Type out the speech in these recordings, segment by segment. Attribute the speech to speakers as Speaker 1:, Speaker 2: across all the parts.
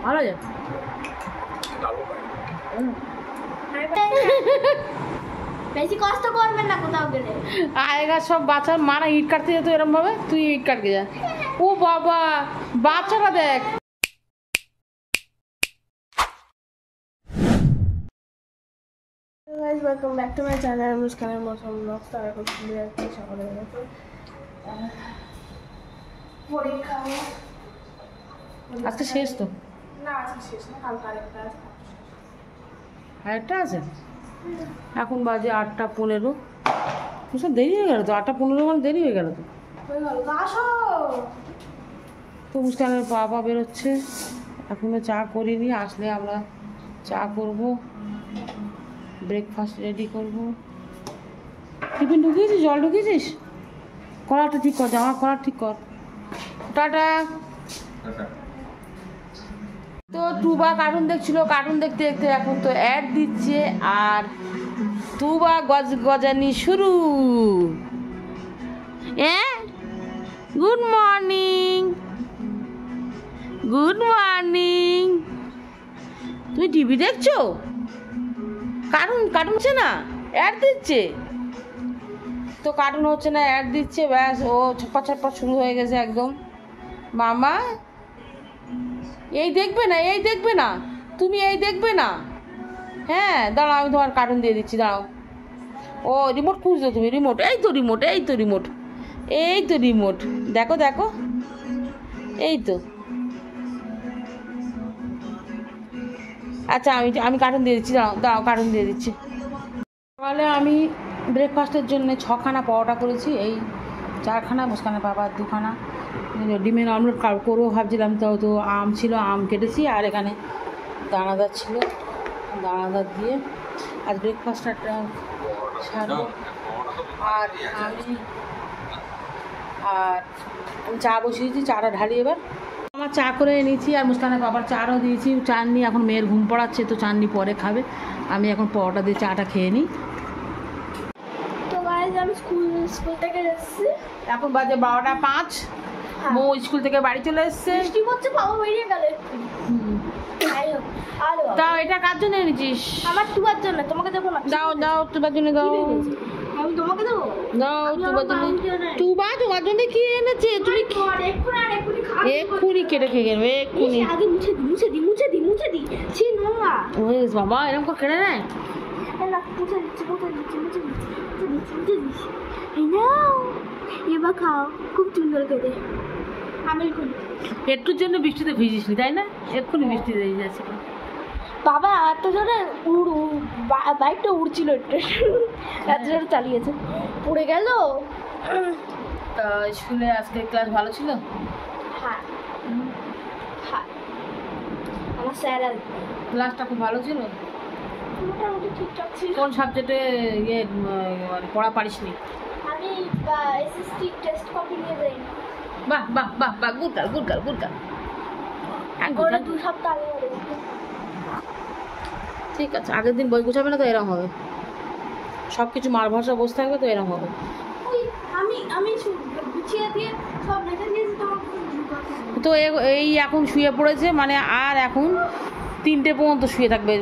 Speaker 1: ভালো যায়
Speaker 2: বেশি কষ্ট করবেন না কোথাও গেলে।
Speaker 1: আগেকার সব বাচ্চা মারা ইট কাটতে যেত এরম ভাবে, তুই ইট কাটতে যা। ও বাবা, বাচ্চারা দেখ।
Speaker 2: Welcome back to my channel মুস্কানের মৌসুম ব্লগস। তো এখন খুলে যাচ্ছি সকালবেলা, পরীক্ষা
Speaker 1: আজকে শেষ তো?
Speaker 2: না আজকে শেষ না, কালকে আরেকটা আছে।
Speaker 1: আরেকটা আছে? এখন বাজে 8:15। সব দেরি হয়ে গেল তো, 8:15 মানে দেরি হয়ে গেল তো। তো মুস্কানের বাবা বেরোচ্ছে, এখনো চা করিনি, আসলে আমরা চা করব, ব্রেকফাস্ট রেডি করব। টিফিন ঢুকিয়েছিস? জল ঢুকিয়েছিস? কলারটা ঠিক কর, জামার কলার ঠিক কর। টাটা। তো টুবা কার্টুন দেখছিল, কার্টুন দেখতে দেখতে এখন তো অ্যাড দিচ্ছে, আর টুবা গজানি শুরু। Good morning, good morning. তুমি টিভি দেখছো? কার্টুন হচ্ছে না, অ্যাড দিচ্ছে তো। কার্টুন হচ্ছে না, অ্যাড দিচ্ছে, ব্যাস ও ছপ্পা ছপ্পা শুরু হয়ে গেছে একদম। মামা এই দেখবে না, এই দেখবে না, তুমি এই দেখবে না। হ্যাঁ দাঁড়াও, আমি তোমার কার্টুন দিয়ে দিচ্ছি, দাঁড়াও। ও রিমোট খুঁজছো তুমি? রিমোট, এই তো রিমোট, এই তো রিমোট, এই তো রিমোট। দেখো দেখো, এই তো। আচ্ছা আমি কার্টুন দিয়ে দিচ্ছি, দাঁড়াও দাঁড়াও, কার্টুন দিয়ে দিচ্ছি। সকালে আমি ব্রেকফাস্টের জন্য 6খানা পরোটা করেছি, এই 4খানা, মুস্কানের বাবার 2খানা। ডিমের অমলেট করবো ভাবছিলাম, তো আম ছিল, আম কেটেছি, আর এখানে দানাদার ছিল, দানাদার দিয়ে আজ ব্রেকফাস্টটা সারবো। আর আমি চা বসিয়েছি, চাটা ঢালি এবার। আমার চা করে এনেছি, আর মুস্কানের বাবার চারও দিয়েছি। চাননি এখন মেয়ের ঘুম পড়াচ্ছে, তো চাননি পরে খাবে। আমি এখন পরোটা দিয়ে চাটা খেয়ে নিই।
Speaker 2: তো গাইস আমি স্কুল থেকে এসেছি,
Speaker 1: এখন বাজে 12:05। মো স্কুল থেকে বাড়ি চলে এসছে।
Speaker 2: বৃষ্টি হচ্ছে, বাবা বেরিয়ে গেল।
Speaker 1: তাও এটা কার জন্য এনেছিস?
Speaker 2: আমার টুবার জন্য, তোমাকে দেবো না।
Speaker 1: দাও দাও, তোমার জন্য দাও।
Speaker 2: আমি তোমাকে দেবো?
Speaker 1: দাও তোমার জন্য। তোমার জন্য কি এনেছে? তুমি এক্ষুনি কেটে খেয়ে গেলে, এক্ষুনি।
Speaker 2: আগে মুছে দি ছি নোংরা।
Speaker 1: বাবা এরকম করে কেটে নেয়?
Speaker 2: মুছে দিচ্ছি। এই নাও, এবার খাও, খুব সুন্দর খেতে। আমি
Speaker 1: একটুর জন্য বৃষ্টিতে ভিজিসনি তাই না? এক্ষুনি বৃষ্টি দিয়ে যাচ্ছে।
Speaker 2: বাবা এত জোরে বাইকটা উড়ছিল, একটু এত জোরে চালিয়েছে, পড়ে গেল।
Speaker 1: তা স্কুলে আজকে ক্লাস ভালো ছিল?
Speaker 2: হ্যাঁ, আমার স্যার
Speaker 1: ক্লাসটা খুব ভালো ছিল,
Speaker 2: মোটামুটি ঠিকঠাক ছিল।
Speaker 1: কোন সাবজেক্টে পড়া পারিসনি?
Speaker 2: আমি এসএসটি টেস্ট কপি নিয়ে যাই।
Speaker 1: বাহ বাহ বাহ বাহ, গুড গার্ল।
Speaker 2: 2 সপ্তাহ আগে।
Speaker 1: ঠিক আছে, আগের দিন বই গোছাবে না তো এরকম হবে, সব কিছু মার ভরসা বসে থাকবে তো এরকম হবে।
Speaker 2: আমি গুছিয়ে দিয়ে সব রেখে দিয়েছি তোমাকে।
Speaker 1: তো এই এখন শুয়ে পড়েছে, মানে আর এখন 3টে পর্যন্ত শুয়ে থাকবে।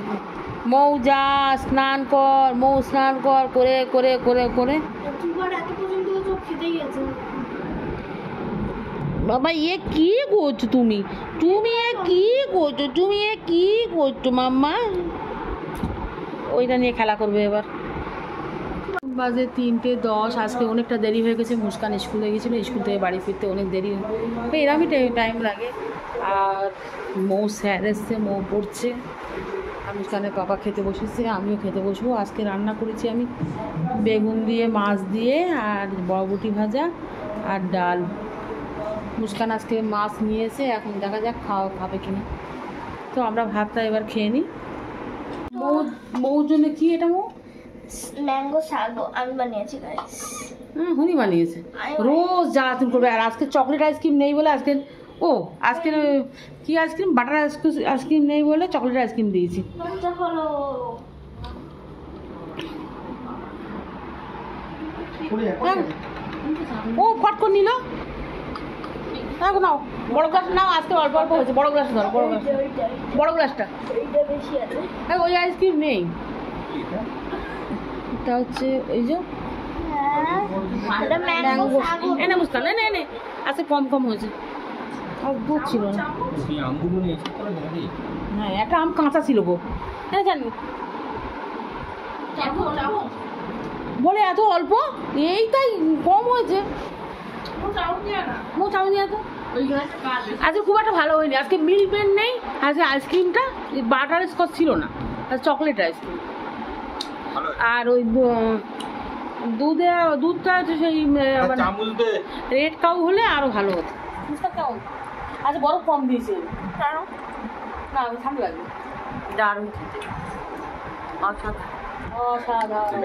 Speaker 1: মৌ যা স্নান কর, করে করে করে করে
Speaker 2: দুবার এত পর্যন্ত চোখ খেতে গেছে।
Speaker 1: বাবা কি করছো তুমি? কি করছো মাম্মা? ওইটা নিয়ে খেলা করবে এবার। বাজে 3:10। আজকে অনেকটা দেরি হয়ে গেছে। মুস্কান স্কুলে গেছিলো, স্কুল থেকে বাড়ি ফিরতে অনেক দেরি, এরকমই টাইম লাগে। আর মৌ স্যার এসছে, মৌ পড়ছে, আর মুস্কানের বাবা খেতে বসেছে, আমিও খেতে বসবো। আজকে রান্না করেছি আমি বেগুন দিয়ে, মাছ দিয়ে, আর বরবটি ভাজা আর ডাল। মুস্কান আজকে মাছ নিয়েছে, এখন দেখা যাক খাবে কিনা। তো আমরা ভাতটা এবার খেয়ে নিই। মৌর জন্য কি এটা?
Speaker 2: ম্যাঙ্গো সাগো আমি বানিয়েছি গাইস।
Speaker 1: হুনি বানিয়েছে, রোজ জ্বালাতন করবে। আর আজকে চকলেট আইসক্রিম নেই বলে আজকে কি আইসক্রিম, বাটার আইসক্রিম নেই বলে চকলেট আইসক্রিম দিয়েছি। ও ফট করে নিল। দেখো নাও, বড় গ্লাস নাও, আজকে অল্প অল্প হয়েছে, বড় গ্লাস ধরো, বড় গ্লাস, বড় গ্লাসটা।
Speaker 2: এইটা বেশি আছে।
Speaker 1: ওই আইসক্রিম নেই, এটা হচ্ছে এই যে ম্যাঙ্গো। এনে মুস্কান, এনে এনে আজকে কম কম হয়েছে, আর দুধ ছিল না। হ্যাঁ, একটা আম কাঁচা ছিল গো, হ্যাঁ জানি বলে এত অল্প, এইটাই কম হয়েছে। আজকে খুব একটা ভালো হয়নি, আজকে মিল্ক পেন নেই, আজকে আইসক্রিমটা বাটার স্কচ ছিল না, আর চকলেট আইসক্রিম। আর ওই দুধটা হচ্ছে সেই রেড কাউ হলে আরো ভালো হতো। কেমন আচ্ছা, বরফ কম দিয়েছে না, ঠান্ডা লাগবে, দারুণ খেতে, অসাধারণ।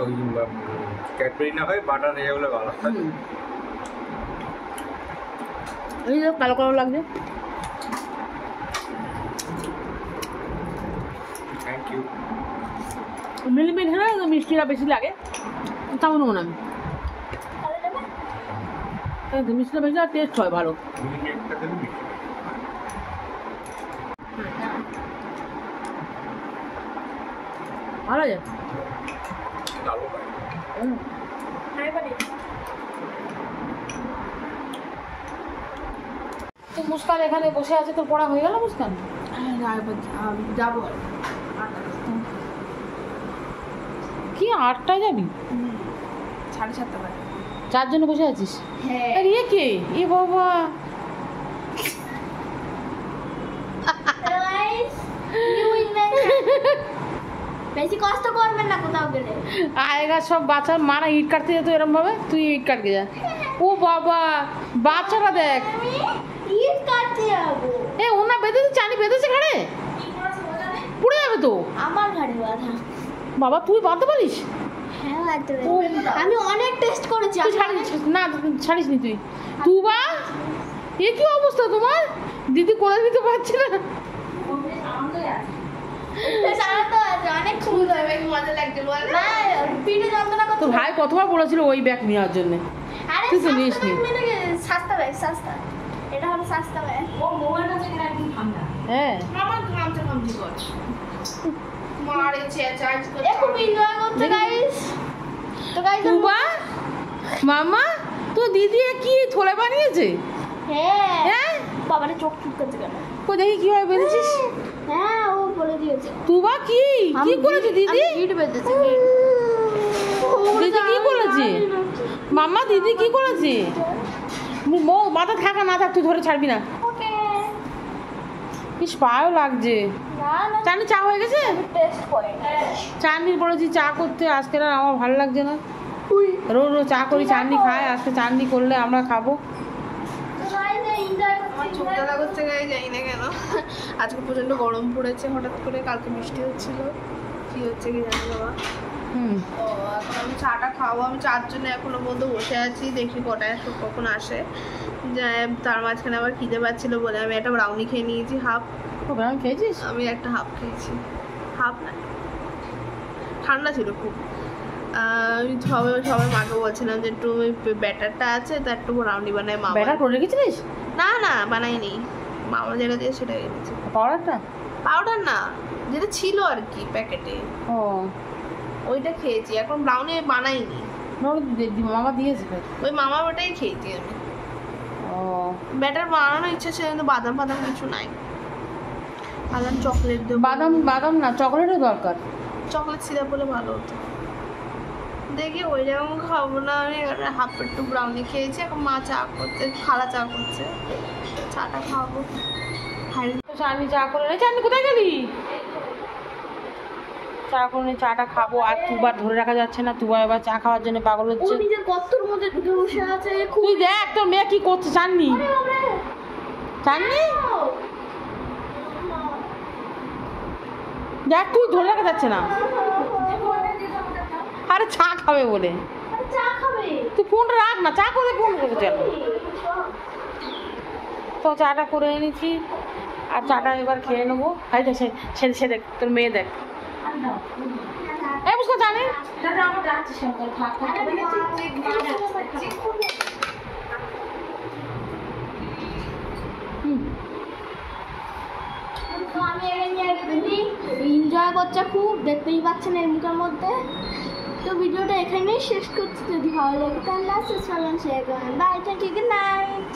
Speaker 3: ওই ক্যাডবেরি না হয় বাটার এগুলো ভালো।
Speaker 1: এই যে কালো কালো লাগছে।
Speaker 3: Thank you.
Speaker 1: মিলিমিট হলে মিষ্টিটা বেশি লাগে, তাও নেবো না আমি, মিষ্টিটা বেশি আর টেস্ট হয় ভালো। ভালো আছে। তো মুস্কান এখানে বসে আছে, তোর পড়া হয়ে গেল মুস্কান?
Speaker 2: যাবো
Speaker 1: কি 8টায় যাবি?
Speaker 2: 7:30 বাজে।
Speaker 1: চার জন্য বসে আছিস?
Speaker 2: হ্যাঁ।
Speaker 1: আর ইয়ে কে? এ বাবা,
Speaker 2: বেশি কষ্ট করবেন না কোথাও গেলে।
Speaker 1: আগেকার সব বাচ্চা মারা ইট কাটতে যেত এরম ভাবে, তুই ইট কাটতে যা। ও বাবা, বাচ্চাটা দেখ,
Speaker 2: ইট কাটতে যাবো।
Speaker 1: এ ওনা বেঁধেছে, চানি বেঁধেছে ঘাড়ে, পুড়ে যাবে তো।
Speaker 2: আমার ঘাড়ে বাঁধা।
Speaker 1: বাবা তুই বাঁধতে পারিস?
Speaker 2: হ্যাঁ বাঁধতে পারি। আমি অনেক টেস্ট করেছি।
Speaker 1: তুই ছাড়িস না, ছাড়িস নি তুই। তুবা, এ কি অবস্থা তোমার? দিদি কোলে দিতে পারছে না।
Speaker 2: অনেক সুন্দর, মজা লাগছে। না, পিঠে যন্ত্রণা করতে।
Speaker 1: তোর ভাই কতবার বলেছিল ওই ব্যাগ নেওয়ার জন্য, তুই তো নিস নি।
Speaker 2: সস্তা ব্যাগ, সস্তা। এটা হলো সস্তা ব্যাগ। ও মোবাইলটা যেখানে একদম ঠান্ডা।
Speaker 1: হ্যাঁ,
Speaker 2: আমার ঘামতে ঘামতে করছে। মারে চার্জ করে। খুব এনজয় করতে গাইস। তো গাইস,
Speaker 1: তুবা মামা, তো দিদি কি থলে বানিয়েছে?
Speaker 2: হ্যাঁ
Speaker 1: হ্যাঁ,
Speaker 2: বাবারে চোখ চুটকাচ্ছে কেন?
Speaker 1: কই দেখি কিভাবে বেঁধেছিস।
Speaker 2: হ্যাঁ, ও বলে দিয়েছে।
Speaker 1: তুবা কি কি করেছে দিদি?
Speaker 2: গিট বেঁধেছে।
Speaker 1: দিদি কি করেছে? মামা দিদি কি করেছে? মাথা থাকা না থাক, তুই ধরে ছাড়বি না।
Speaker 2: ওকে।
Speaker 1: কি পায়ও লাগছে।
Speaker 2: না না,
Speaker 1: চানি চা হয়ে গেছে?
Speaker 2: টেস্ট করে।
Speaker 1: চাটনি বলেছি চা করতে, আজকে আর আমার ভালো লাগছে না। রোজ রোজ চা করি, চাটনি খায়, আজকে চাটনি করলে আমরা খাবো।
Speaker 4: আমার চোখ জ্বালা করছে গায়ে, জানি না কেন। আজকে প্রচন্ড গরম পড়েছে হঠাৎ করে, কালকে বৃষ্টি হচ্ছিল, কি হচ্ছে কি জানি বাবা।
Speaker 1: হুম,
Speaker 4: তো এখন আমি চাটা খাবো, আমি চার জন্য এখনো পর্যন্ত বসে আছি, দেখি কটায় কখন আসে। তার মাঝখানে আবার খিদে পাচ্ছিল বলে আমি একটা ব্রাউনি খেয়ে নিয়েছি, হাফ।
Speaker 1: আমি খেয়েছিস?
Speaker 4: আমি একটা হাফ খেয়েছি, হাফ না, ঠান্ডা ছিল খুব। আমি সবাই মাকে বলছিলাম যে একটু ওই ব্যাটারটা আছে, তা একটু ব্রাউনি বানায় মা।
Speaker 1: ব্যাটার করে রেখেছিলিস?
Speaker 4: না না, বানাইনি, মামা যেটা দিয়ে সেটা এনেছি।
Speaker 1: পাউডারটা?
Speaker 4: পাউডার না, যেটা ছিল আর কি প্যাকেটে,
Speaker 1: ও,
Speaker 4: ওইটা খেয়েছি। এখন ব্রাউনি বানাইনি,
Speaker 1: মামা দিয়েছে।
Speaker 4: ওই মামা ওটাই খেয়েছি আমি।
Speaker 1: ও,
Speaker 4: ব্যাটার বানানোর ইচ্ছা ছিল কিন্তু বাদাম ফাদাম কিছু নাই। বাদাম চকলেট দেবো।
Speaker 1: বাদাম বাদাম না, চকলেটও দরকার।
Speaker 4: চকলেট সিরাপ বলে ভালো হতো। দেখি ওই রকম খাবো না আমি, হাফ একটু ব্রাউনি খেয়েছি। এখন মা চা করছে, খালা চা করছে, চাটা খাবো।
Speaker 1: চাটনি চা করে নে। চাটনি কোথায় গেলি? চা করে নে, চাটা খাবো। আর তুবার ধরে রাখা যাচ্ছে না, তুবা এবার চা খাওয়ার জন্য পাগল
Speaker 2: ও
Speaker 1: হচ্ছে।
Speaker 2: নিজের কত্তর মধ্যে ঢুকে বসে আছে।
Speaker 1: তুই দেখ তোর মেয়ে কি করছে। চাটনি চাটনি দেখ, তুই ধরে রাখা যাচ্ছে না। আরে চা খাবে বলে,
Speaker 2: চা খাবে।
Speaker 1: তুই ফোনটা রাখ না, চা করে ফোন করে চল। তো চাটা করে এনেছি, আর চাটা এবার খেয়ে নেবো। হাই দেখ, সে দেখ তোর মেয়ে দেখ। এই বুঝতে জানি
Speaker 2: তো আমি এনজয় করছে খুব, দেখতেই পাচ্ছেন এর মুখের মধ্যে। তো ভিডিওটা এখানেই শেষ করছি, যদি ভালো লাগে তাহলে শেয়ার করবেন, bye, thank you, good night.